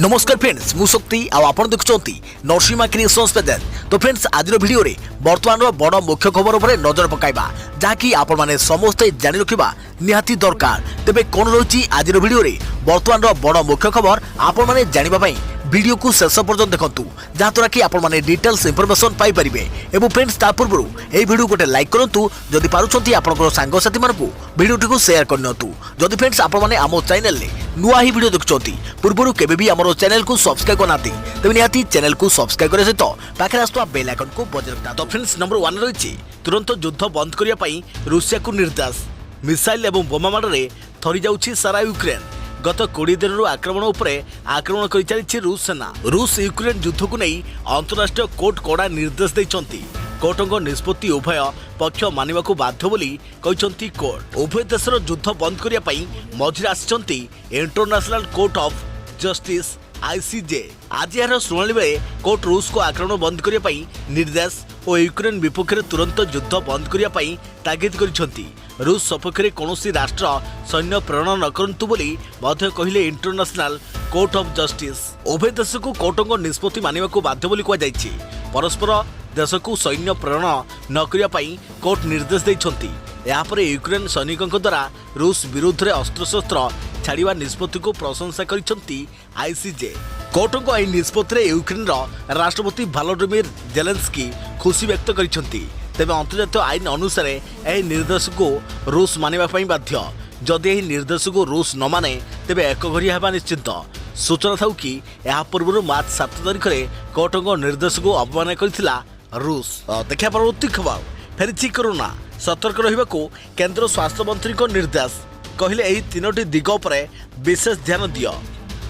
नमस्कार फ्रेंड्स मु शक्ति आपण देखुंत नरसिंहा क्रिएशंस पेज। तो फ्रेंड्स आज वीडियो रे वर्तमान बड़ मुख्य खबर उपर नजर पकाइबा जहाँकि आपण माने समस्ते जानि रखिबा निहाती दरकार। तेबे कोन रही आज वीडियो रे वर्तमान बड़ मुख्य खबर आपण माने जानिबा पई वीडियो को शेष पर्यंत देखंतु जहाँद्वारा कि आपण माने डिटेल्स इनफॉरमेशन पाई परिबे। एवं फ्रेंड्स ता पूर्व ए वीडियो गोटे लाइक करंतु जदि पारुछंती आपनकर सांग साथी मानकु वीडियो को शेयर करनियंतु। जदि फ्रेंड्स आपण माने हमो चैनल ले नुआ ही वीडियो देखुछंती पूर्वरु केबे भी हमरो चैनल को सब्सक्राइब करनाती तेबे निहाती चैनल को सब्सक्राइब करे सहित पाखरे आस्तुवा बेल आइकन को बजाय रखता। तो फ्रेंड्स नंबर 1 रही तुरंत युद्ध बंद करिया पई रूसिया को निर्देश। मिसाइल एवं बोमा माडरे थरी जाउछि सारा यूक्रेन। गत 20 दिन आक्रमण उपरे आक्रमण कर चली रूस सेना। रूस यूक्रेन युद्ध को नहीं अंतरराष्ट्रीय कोर्ट कड़ा निर्देश देइछंती। कोर्टों निष्पत्ति उभय पक्ष मानिबाकू बाध्य बोली कहिसंती कोर्ट। उभय देशर युद्ध बंद करिया पई मझिरे आसिसंती international court of justice ICJ. आज यार शुणाणी बेले कोर्ट रूस को आक्रमण बंद करिया पई निर्देश और यूक्रेन विपक्ष में तुरंत युद्ध बंद करिया पई तागिद करिसंती। रूस सपक्ष में कौन राष्ट्र सैन्य प्रेरण न करंतु बोली मध्य कहिले इंटरनेशनल कोर्ट ऑफ जस्टिस। उभय देश को कोर्टों निष्पत्ति मानिबाकू बाध्य बोली कहुଯାଇଛି। परस्पर देश को सैन्य प्रेरण न करिया पई कोर्ट निर्देश देइछंती। यापर यूक्रेन सैनिकों द्वारा रूस विरुद्ध में अस्त्रशस्त्र छाड़ा निष्पत्ति को प्रशंसा करिसंती आईसीजे। कोर्टों को यह निष्पत्ति यूक्रेन राष्ट्रपति वोलोडिमिर जेलेंस्की खुशी व्यक्त करिसंती। तेबे अंतर्जातीय आईन अनुसार यह निर्देश को रूस मानिबा पई बाध्य। जदि यह निर्देश को रूस न माने तेबे एकघरिया हेबा निश्चित। सूचना था कि यह पूर्व मार्च 7 तारिख में कोर्टों निर्देश को अवमान करथिला रूस। देखा परवर्ती खबर फेरिछि कोरोना। सतर्क रहिबाकू केंद्र स्वास्थ्य मंत्री को निर्देश। कहले एही तीनोटी दिग उपरे विशेष ध्यान दियो।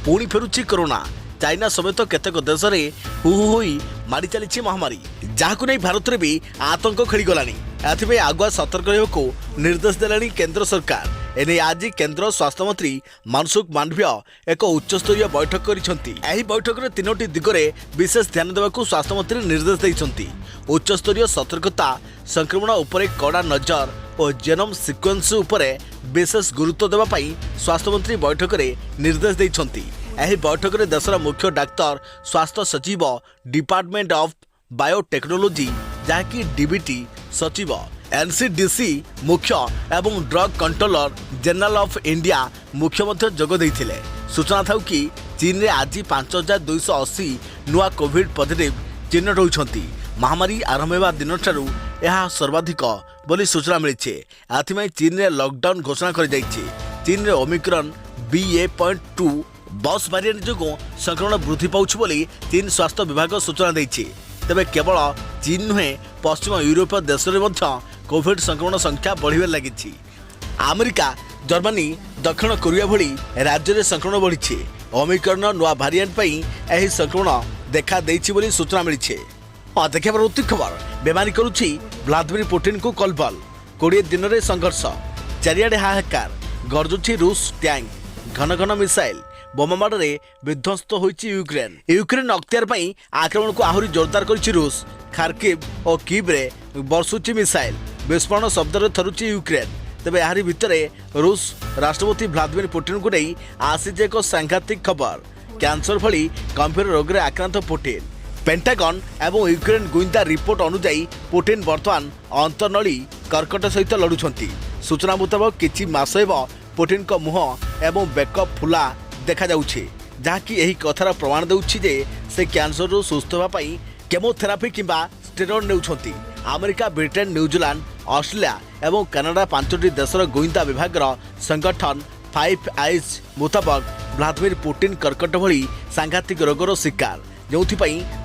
पुणी फेरुछि कोरोना। चाइना समेत केतेक देश में हु होई मारी चली महामारी जहां नहीं भारत में भी आतंक खेलीगलानी। एथिपे आगुआ सतर्क रहिबाकू निर्देश देलानी केंद्र सरकार। एने आज केंद्र स्वास्थ्य मंत्री मनसुख मांडविया एक उच्चस्तरीय बैठक करिसंती। एही बैठक रे तीनोटी दिगरे विशेष ध्यान देबाकू स्वास्थ्य मंत्री निर्देश दैछंती। उच्चस्तरीय सतर्कता, संक्रमण उपरे कड़ा नजर और जेनोम सिक्वेन्स उपरे विशेष गुरुत्व देबा पई स्वास्थ्य मंत्री बैठक रे निर्देश दैछंती। एही बैठक रे देशर मुख्य डाक्तर, स्वास्थ्य सचिव, डिपार्टमेंट ऑफ बायोटेक्नोलॉजी जहाँकि डीबीटी सचिव, एनसीडीसी मुख्य एवं drug controller general of India मुख्य मध्य जोग देइथिले। सूचना था कि चीन रे आज 5280 नुआ कोविड पॉजिटिव चिन्हट होइछंती। महामारी आरंभ होगा दिन ठारू यह सर्वाधिक बोली सूचना मिली। एथिमाई चीन रे लॉकडाउन घोषणा कर जाइछि। चीन रे ओमिक्रॉन BA.2 बस वेरिएंट जोगो संक्रमण वृद्धि पाउछ बोली चीन स्वास्थ्य विभाग सूचना दैछि। तेबे केवल चीन नुहे पश्चिम यूरोपीय देश में कोविड संक्रमण संख्या बढ़िबार लागिछि। अमेरिका, जर्मनी, दक्षिण कोरिया भली राज्य में संक्रमण बढ़ी। ओमिक्रॉन नुआ वेरिएंट पई एही संक्रमण देखा देइछि बोली सूचना मिली। देखा परवर्ती खबर बेमानी करुछि व्लादिमिर पुतिन को कलबल। 20 दिन में संघर्ष, चारिआडे हाहाकार, गरजुछि रूस टैंक, घन घन मिसाइल, बोमा माडरे विध्वस्त होइछि यूक्रेन। यूक्रेन अख्तियार पई आक्रमण को आहुरी जोरदार करिछि रूस। खार्किव और कीव रे बरसुछि मिसाइल, विस्फोरण शब्द थरुछि यूक्रेन। तेबे यारी भितरे रूस राष्ट्रपति व्लादिमिर पुतिन को नहीं आसीजे एक सांघातिक खबर। कैंसर भली गंभीर रोग रे आक्रांत पुतिन। पेंटागन एवं यूक्रेन गुइंदा रिपोर्ट अनुसार पुतिन बर्तमान अंतर्नली कर्कट सहित लड़ुछंती। सूचना मुताबक किछि मास हेब पुतिन को मुह एवं बेक फुला देखा जाउछि, जहाँकि यही कथार प्रमाण देउछि जे से कैंसर रु सुस्थ होबा पई केमोथेरापी किंबा स्टेरॉइड नेउछंती। अमेरिका, ब्रिटेन, न्यूजीलैंड, ऑस्ट्रेलिया एवं कनाडा 5टी देशर गुइंदा विभाग संगठन 5 आइज मुताबक व्लादिमिर पुतिन कर्कट भली सांघातिक रोगर शिकार, जो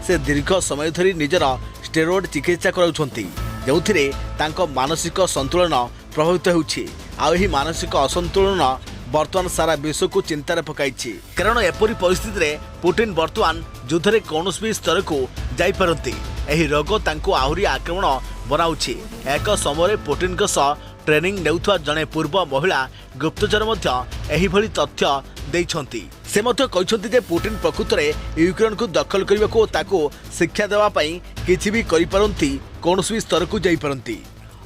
से दीर्घ समय धरी निजर स्टेरॉइड चिकित्सा कराउछंती, जो मानसिक संतुलन प्रभावित होउछि। आ एही मानसिक असंतुलन वर्तमान सारा विश्व को चिंतार पकाइछि। कारण एपरी परिस्थिति रे पुतिन वर्तमान युद्ध रे कौनसी भी स्तर को जाई पारंती। एही रोग तांको आहुरी आक्रमण बनाउछि। एक समय पुतिन को सह ट्रेनिंग नेउथवा जने पूर्व महिला गुप्तचर मध्य एही भली तथ्य देइछंती। से मध्य कहिसंती जे पुतिन प्रकृत रे यूक्रेन को दखल करबाको ताको शिक्षा देवा पई किछि भी करि पारंती, कौनसी भी स्तर को जाई पारंती।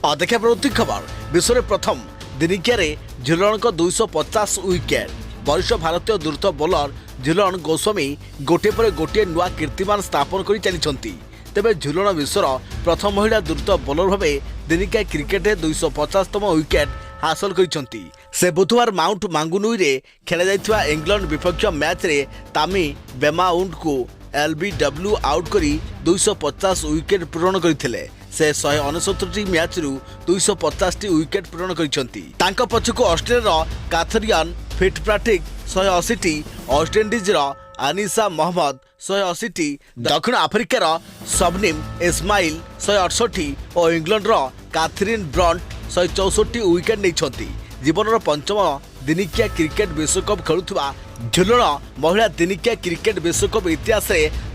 देखा परवर्ती खबर विश्व रे प्रथम दिनिकिया रे झिलण को 250 विकेट। वरिष्ठ भारतीय द्रुत बोलर ଝୁଲଣ ଗୋସ୍ୱାମୀ गोटे पर गोटे नुआ कीर्तिमान स्थापन कर चली। तेबे झुलण विश्वर प्रथम महिला द्रुत बोलर भाव दिनिकिया क्रिकेट 250तम विकेट हासिल करछंती। से बुधवार माउंट मांगुनुई रे खेला जाइथिबा इंग्लैंड विपक्ष मैच रे तामी बेमाउंड को एलबीडब्ल्यू आउट करी 250 विकेट पूरण करथिले। से 169 मैच रु 250 विकेट पूरण करछंती। तांका पछको ऑस्ट्रेलिया कैथरियन फिटप्राटिक 180, वेस्ट इंडीज आनिसा मोहम्मद 180, दक्षिण आफ्रिकार सबनिम इस्माइल 168 और इंग्लैंड कैथरीन ब्रंट 164 विकेट नहीं। जीवन पंचम दिनिकिया क्रिकेट विश्वकप खेलुवा झुलण महिला दिनिकिया क्रिकेट विश्वकप इतिहास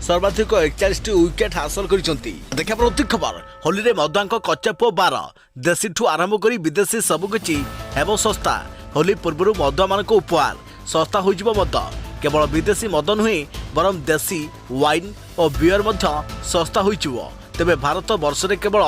सर्वाधिक 41 विकेट हासिल करछंती। देखा प्रति खबर होली रे मदुआंक कच्चा पुओ 12 देशी ठू आरंभ करी विदेशी सबकिछि हेबो सस्ता। होली पूर्व मदुआ मानक उपहार सस्ता होइजिबो मद। केवल विदेशी मद नुहे बरम देशी वाइन और बियर मध्य सस्ता होइजिबो। तेबे भारत वर्ष रे केवल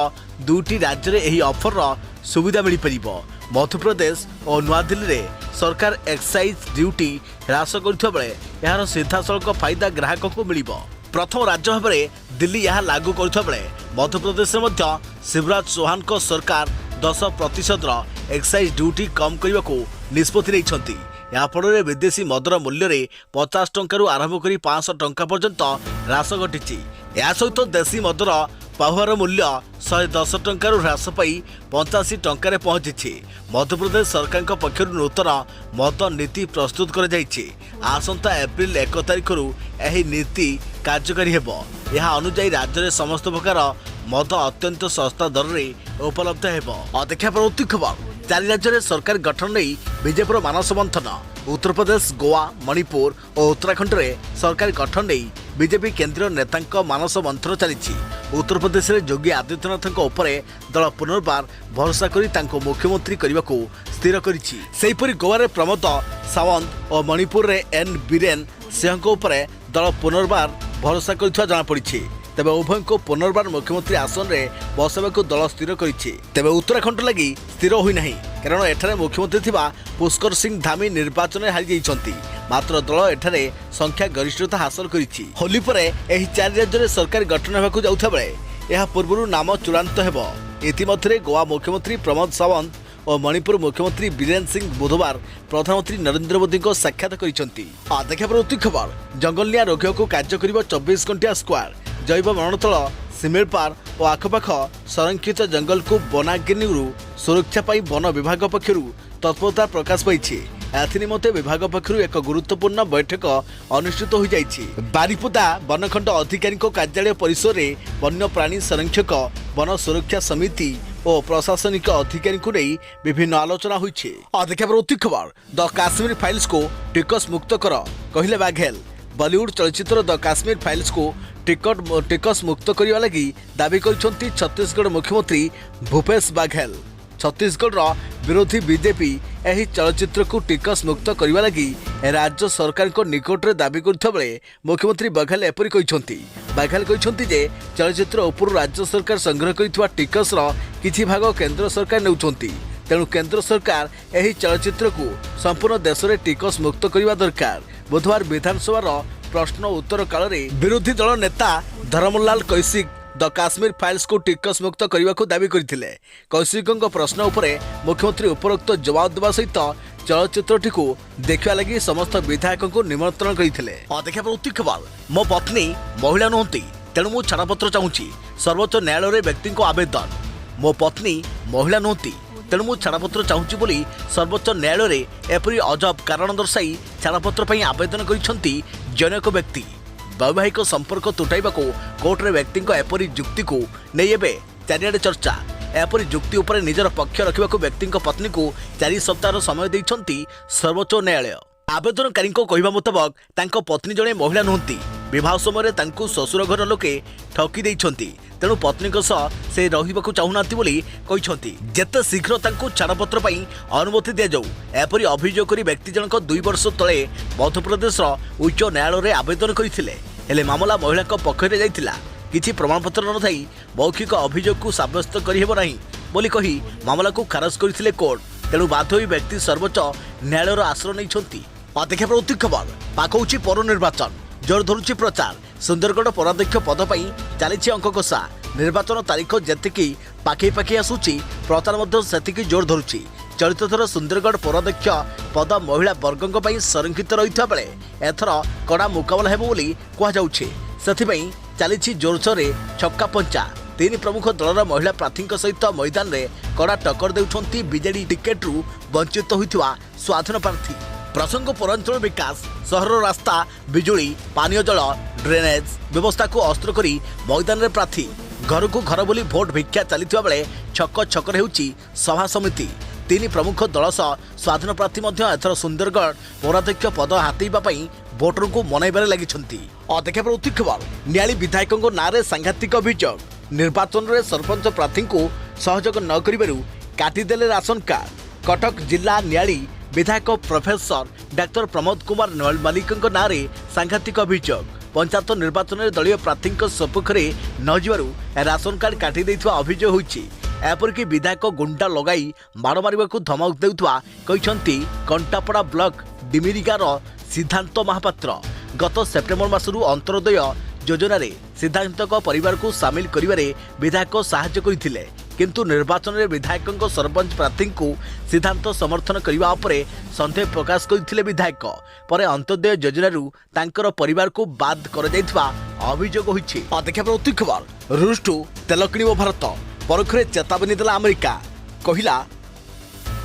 2टी राज्य रे एही ऑफर सुविधा मिल परिबो। मध्य प्रदेश और नुआ दिल्ली रे सरकार एक्साइज ड्यूटी ह्रास करथिबा बेले यार सीधासलख फायदा ग्राहक को मिलिबो। प्रथम राज्य भाव में दिल्ली यह लागू करथिबा बेले मध्य प्रदेश में शिवराज चौहान को सरकार 10% एक्साइज ड्यूटी कम करने को निष्पत्ति नहीं। या फल विदेशी मदर मूल्य रे 50 टंका आरंभ कर 500 टंका पर्यंत ह्रास घटी। या सहित देशी मदर पाहुआर मूल्य 110 टंका ह्रास पाई 85 टंका पहुंची। मध्यप्रदेश सरकार पक्षर नूतन मद नीति प्रस्तुत कर आसंता एप्रिल 1 तारिख यह नीति कार्यकारी हेबो। यह अनुजाई राज्य में समस्त प्रकार मद अत्यंत सस्ता दर में उपलब्ध हेबो। देखा प्रवृत्ति खबर 4 राज्य में सरकार गठन नहीं बीजेपी मानस मंथन। उत्तर प्रदेश, गोवा, मणिपुर और उत्तराखंड में सरकार गठन नहीं बीजेपी केंद्रीय नेता मानस मंथन चली। उत्तर प्रदेश में योगी आदित्यनाथ दल पुनर्बार भरोसा कर मुख्यमंत्री करने को स्थिर कर। गोवा रे प्रमोद सावंत और मणिपुर रे एन बीरेन सिंह दल पुनर्बार भरोसा कर जमापड़ी। तेबे उभय को पुनर्बार मुख्यमंत्री आसन रे बसवा को दल स्थिर करिछि। तेबे उत्तराखंड लगी स्थिर होई नाही कारण एठारे मुख्यमंत्री थिबा पुष्कर सिंह धामी निर्वाचन हारि जाइछंती। मात्र दल एठारे संख्या गरिष्ठता हासिल करिछि। होली परे एही 4 राज्य रे सरकार गठन हेबाकू जाउथा बेले एहा पूर्वरु नाम चूड़ांत हेबो। इतिमध्यरे गोवा मुख्यमंत्री प्रमोद सावंत और मणिपुर मुख्यमंत्री बीरेन सिंह बुधवार प्रधानमंत्री नरेंद्र मोदी को साक्षात करिछंती। देखा प्रवृत्ति खबर जंगलिया रोगियों को कार्य करिबो 24 घंटिया स्क्वाड। जैव मरणतल सिमिलपार और आखपाख संरक्षित जंगल को वनाग्नि सुरक्षा पाई वन विभाग पक्षर तत्परता प्रकाश पाई। एनिमते विभाग पक्षर एक गुरुत्वपूर्ण बैठक अनुष्ठित हो जाइछि। बारिपदा वनखंड अधिकारी कार्यालय परिसर में वन्यप्राणी संरक्षक, वन सुरक्षा समिति और प्रशासनिक अधिकारी को नहीं विभिन्न आलोचना हुई। देखा प्रवृत्ति खबर द काश्मीर फाइल्स को टिकस मुक्त कर कहले बाघेल। बॉलीवुड चलचित्र द काश्मीर फाइल्स को टिकस मुक्त करने लगी दावी करछंती छत्तीसगढ़ मुख्यमंत्री भूपेश बाघेल। छत्तीसगढ़ विरोधी बीजेपी यही चलचित्र को टिकस मुक्त करने लगी राज्य सरकार को निकट में दावी करथिबा बेले मुख्यमंत्री बाघेल एपरि कहछंती। बाघेल कहछंती जे चलचित्र उपर राज्य सरकार संग्रह करथिबा टिकस किछि भाग केंद्र सरकार नेउछंती। तेणु केंद्र सरकार यही चलचित्र को संपूर्ण देश में टिकस मुक्त करने दरकार। बुधवार विधानसभा प्रश्न उत्तर काल में विरोधी दल नेता धर्मलाल कौशिक द काश्मीर फाइल्स को टिकस मुक्त करने को दावी करथिले। कौशिकों प्रश्न उपरे मुख्यमंत्री उपरोक्त जवाब देवा सहित चलचित्रटी को देखा लगी समस्त विधायकों को निमंत्रण करथिले। देखा प्रवृत्ति खबर मो पत्नी महिला नुहति तेणु मु छाड़पत्र चाहूँगी। सर्वोच्च न्यायालय व्यक्ति को आवेदन। मो पत्नी महिला नुहति तेणु मु छाड़पत्र चाहूँगी बोली सर्वोच्च न्यायालय एपरी अजब कारण दर्शाई छाड़पत्र पर आवेदन करिसेंती जनक व्यक्ति। वैवाहिक संपर्क तुटाइबा को कोर्ट रे व्यक्ति एपरी जुक्ति को नहीं एबे चारिआडे चर्चा। एपरी जुक्ति उपर निजर पक्ष रखा व्यक्ति पत्नी को 4 सप्ताह समय देइछंती सर्वोच्च न्यायालय। आवेदनकारी कहवा मुताबक तांको पत्नी जड़े महिला नुहति। विवाह समय तांको ससुर घर लोके ठकी देइछंती। तेणु पत्नी से रहिबाकू चाहूनांती बोली कहिछंती। जेते शीघ्र तांको छाड़पत्र पई अनुमति दिया जाऊ एपरी अभियोग करी व्यक्ति जनक 2 वर्ष तले मध्यप्रदेश उच्च न्यायालय आवेदन करथिले। हेले मामला महिला पक्ष रे जाइतिला। किछि प्रमाणपत्र न थाई मौखिक अभियोग को साब्यस्त करिहेबो नाही बोली कही मामला को खारज करथिले कोर्ट। तेणु बाध्य होई व्यक्ति सर्वोच्च न्यायालयर आश्रय नैछंती। देखा प्रवृत्ति खबर पाखौची पौर निर्वाचन जोर धरुची प्रचार सुंदरगढ़ पौराध्यक्ष पद पर चली अंक कषा निर्वाचन तारीख जेतिकी पाखे पाखे आसूची प्रचार मध्य सेतिकी जोर धरुची। चलित थर सुंदरगढ़ पौराध्यक्ष पद महिला वर्गों पर संरक्षित रही बेले एथर कड़ा मुकाबला हेबो बोली कहुछि। सेथिपई चली जोरसोर छक्का पंचा तीन प्रमुख दलर महिला प्रार्थी सहित मैदान में कड़ा टक्कर देउछंती बीजेडी टिकेट रु वंचित होइथिबा स्वाधीन प्रार्थी। प्रसंग पौरांचल विकास सहर रास्ता बिजुली पानीय जल ड्रेनेज व्यवस्था को अस्त्र करी मैदान में प्रार्थी घर को घर बोली भोट भिक्षा चलता बेले छक छकर होउची सभा समिति। तीन प्रमुख दल सह स्वाधीन प्रार्थी एथर सुंदरगढ़ पौराध्यक्ष पद हाथेइबा पई भोटर को मनइबारे लागिछंती। देखा प्रवृत्ति खबर नियाली विधायकों नारे सांघातिक अभियोग निर्वाचन में सरपंच प्रार्थी को सहयोग न करिबारु काटिदेले राशन कार्ड। कटक जिला नियाली विधायक प्रोफेसर डॉक्टर प्रमोद कुमार मल्लिक नारे सांघातिक अभियोग पंचायत निर्वाचन में दलीय प्रार्थी सपक्ष न जीवारु राशन कार्ड काटी देइथवा अभियोग होइछि। एपरिक विधायक गुंडा लगाई माड़ मारिबाकू धमक देउथवा कहिसंती कंटापड़ा ब्लॉक डिमिरिगार सिद्धांत महापात्र। गत सेप्टेम्बर मासरू अंत्योदय योजना रे सिद्धांत परिवार को सामिल करिबारे विधायक साहाय्य करथिले किंतु निर्वाचन में विधायक सरपंच प्रार्थी को सिद्धांत समर्थन करने उपरे संदेह प्रकाश करथिले विधायक परे अंत्योदय योजना रु तांकर परिवार को बाद कर जायथिबा अभियोग होइछि। देखा प्रवृत्ति खबर रूस तेल किणिब भारत परखरे चेतावनी देला अमेरिका कहिला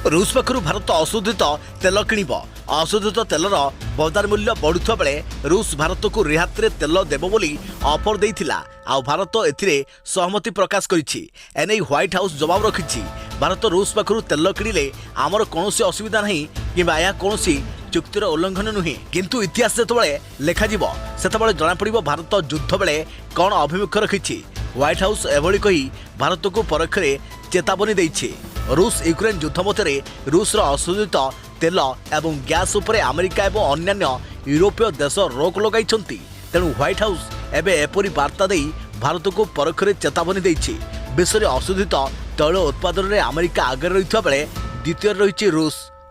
रूस पक्षरु भारत अशोधित तेल किणिब अशोधित तेलर बजार मूल्य बढ़ुवा बेले रूस भारत को रिहाती रे तेल देव बोली ऑफर देइथिला आ भारत एथिरे सहमति प्रकाश करिछि। एने व्हाइट हाउस जवाब रखिछि भारत रूस पक्षरु तेल किणिले आमर कोनोसी असुविधा नहीं किबा या कोनोसी चुक्तिर उल्लंघन नुहे किंतु इतिहास जेतबेले लेखा जीवो सेतबेले जणा पड़िबो भारत युद्ध बेले कोन अभिमुख रखिछि। व्हाइट हाउस एभली कही भारत को परखरे चेतावनी देइछि। रूस यूक्रेन युद्ध मध्य रूस अशोधित तेल एवं गैस उपरे अमेरिका एवं अन्यान्य यूरोपीय देश रोक लगाइछंती। तेणु व्हाइट हाउस एबे एपरी वार्ता दे भारत को परखरे चेतावनी देइछि। विश्व में अशोधित तैल उत्पादन में अमेरिका आगे रही बेले द्वितीय रही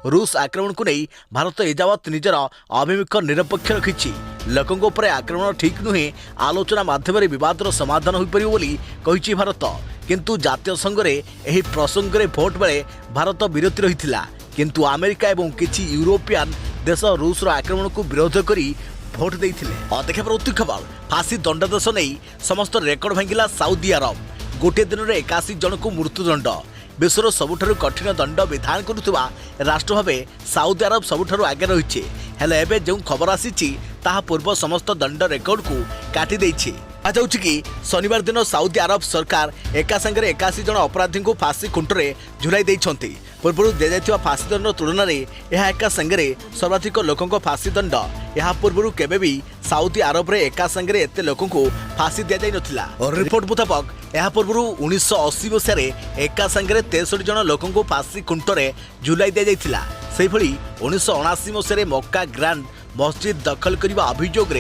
रूस आक्रमण को नहीं भारत एजावत निजर अभिमुख निरपेक्ष रखिछि। लोकों उपरे आक्रमण ठीक नुहे आलोचना माध्यम विवादर समाधान हो पारिबो बोली कहिछि भारत किंतु जातीय संघ रे एही प्रसंग रे भोट बेले भारत विरोधी रहिथिला किंतु अमेरिका एवं किछि यूरोपियन देश रूस आक्रमण को विरोध करी भोट देइथिले। देखा प्रवृत्ति खबर फांसी दंडादेश नहीं समस्त रेकर्ड भांगिला साउदी अरब गोटे दिन में 81 जन को मृत्युदंड। विश्वर सबुठारु कठिन दंड विधान करुवा राष्ट्र भाव साउदी अरब सबुठारु आगे रही हेले एबे जो खबर आसी ताहा पूर्व समस्त दंड रेकर्ड को काटी देइछि। कि शनिवार दिन साउदी अरब सरकार एका संगे 81 जन अपराधी को फांसी खुंटरे झुलाई देइछंती। पूर्व दि जाइथिबा फांसी दंड तुलन में यह एका संगे सर्वाधिक लोकों फांसी दंड। यह पूर्व केबे भी साउदी अरब रे एका संगे एते लोकों को फांसी दिया जाय नथिला। रिपोर्ट मुताबक यह पूर्व 1980 मसीह एका संगे 63 जन लोकों को फांसी खुंटरे झुलाई दिया जाइथिला। सेहि भली 1979 मसीह मक्का ग्रांड मस्जिद दखल करने अभियोग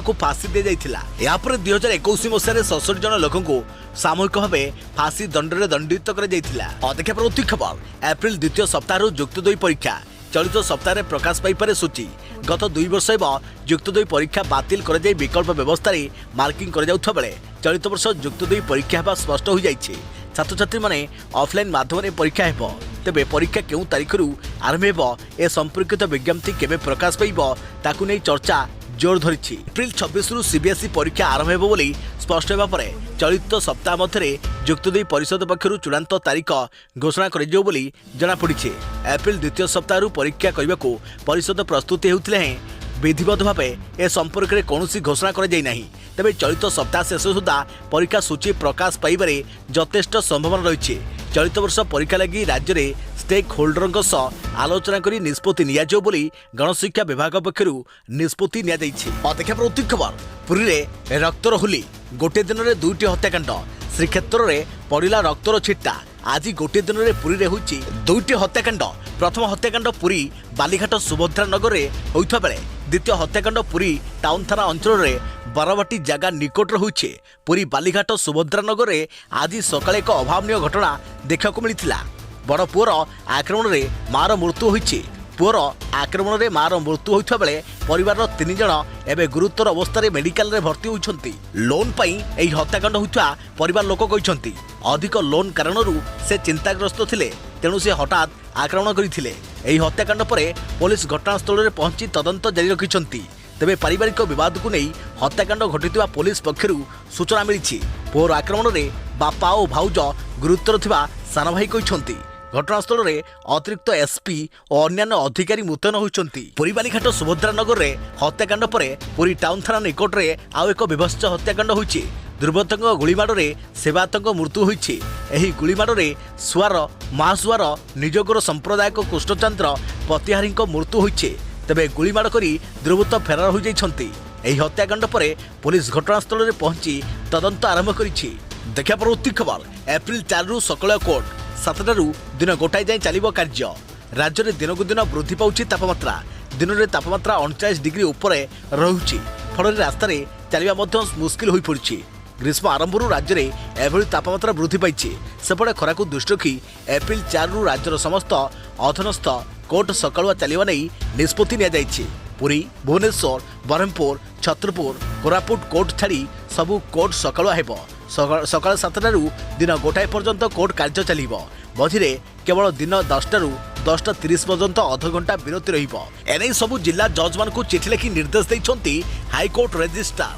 को फांसी दि जाइथिला। यापर 2021 मसीह 67 जन लोकों को सामूहिक भाव फांसी दंड में दंडित कर जाइथिला। देखा प्रवृत्ति खबर एप्रिल द्वितीय सप्ताह युक्त 2 परीक्षा चलित सप्ताह प्रकाश पाइपर सूची। गत 2 वर्ष युक्त 2 परीक्षा बातिल कर जाय विकल्प व्यवस्था मार्किंग कर जाउथबा बेले चलित वर्ष युक्त 2 परीक्षा हेबा स्पष्ट हो जाइछि। छात्र छात्री माने ऑफलाइन माध्यम परीक्षा हेबो तेबे परीक्षा केउ तारीखरु आरंभ हेबो ए संपर्कित विज्ञप्ति केबे प्रकाश पाइबो ताकु नै चर्चा जोर धरिछि। एप्रिल 26 रु सीबीएसई परीक्षा आरंभ हेबो बोली स्पष्ट हेबा परे चलित सप्ताह मध्य युक्त 2 परिषद पक्षरु चूड़ांत तारीख घोषणा करिजो बोली जणा पड़िछि। एप्रिल द्वितीय सप्ताह रु परीक्षा करबाकू परिषद प्रस्तुति हेउथिले हैं विधिवत भाव ए संपर्क में कौन घोषणा कर तेज चलित सप्ताह शेष सुधा परीक्षा सूची प्रकाश पाइबारे यथेष्ट संभावना रही। चलित वर्ष परीक्षा लगी राज्य में स्टेक होल्डर सह आलोचना कर निष्पत्ति नियाजियो बोली गणशिक्षा विभाग पक्षरु निष्पत्ति निया जाइछि। देखा प्रवृत्ति खबर पुरी रे रक्तर होली गोटे दिन में 2टी हत्याकांड श्रीक्षेत्र में पड़ा रक्तर छिटा। आज गोटे दिन में पुरी में होइछि 2टी हत्याकांड। प्रथम हत्याकांड पुरी बालीघाट सुभद्रा नगर में होइथा बेले द्वितीय हत्याकांड पुरी टाउन थाना अंचल में बारवाटी जगह निकट होइछि। पुरी बालीघाट सुभद्रा नगर में आज सकाळे एक अभावनीय घटना देखा मिलता। बड़ पुअर आक्रमण में मार मृत्यु होइछि। पुअर आक्रमण में मार मृत्यु होता बेले परिवार 3 जन एवं गुरुतर अवस्था मेडिकल रे भर्ती होती। लोन पाई एही हत्याकांड होता परिवार लोक कहते अधिक लोन कारण से चिंताग्रस्त थिले, तेणु से हठात आक्रमण करथिले। एही हत्याकांड पर पुलिस घटनास्थल में पहुंची तदंत जारी रखिछंती। तेबे पारिवारिक विवाद को नहीं हत्याकांड घटिथिबा पुलिस पक्षरु सूचना मिली। पुअर आक्रमण में बापा और भाउज गुरुतर थिबा साना भाई कहते। घटनास्थल में अतिरिक्त एसपी और अन्य अधिकारी मुतयन होती। पुरी बालीघाट सुभद्रा नगर में हत्याकांड पर पुरी टाउन थाना निकट में आउ एक विभत्स हत्याकांड होती। दुर्बृत्तों गुलीमाड़ में सेवायतों मृत्यु होती। एही गुलीमाड़ में सुआर महासुआर निजोगर संप्रदायक कृष्णचंद्र पतिहारी मृत्यु होती। तेबे गुलीमाड़ करी दुर्बृत्त फेरार हो जाइछंती। एही हत्याकांड पर पुलिस घटनास्थल में पहुंची तदंत आरंभ करिछि। देखा परवर्ती खबर एप्रिल 4 रु सकल कोर्ट 7 दिन गोटाए जाए चलो कार्य। राज्य में दिनकू दिन वृद्धि पाउछि तापमात्रा। दिन में तापमात्रा 39 डिग्री उपरे रहुछि। फल रास्तार चलवा मुस्किल हो पड़ी। ग्रीष्म आरंभ राज्य में एभली तापमात्रा वृद्धि पाई। सेपटे खरा को दृष्टि रखी एप्रिल 4 रु राज्यर समस्त अधीनस्थ कोर्ट सकाळुआ चलवा नहीं निष्पत्ति नि। पुरी भुवनेश्वर ब्रह्मपुर छतरपुर कोरापुट कोर्ट छाड़ी सबू कोर्ट सकाळुआ हेब। सकाळ 7 रु दिन गोटाए पर्यंत कोर्ट कार्य चलिबो। मझिरे केवल दिन 10 रु 10:30 पर्यंत अध घंटा विरति रहिबो। एनै सबू जिला जज मान को चिठी लिखि निर्देश दैछंती हाईकोर्ट रजिस्ट्रार।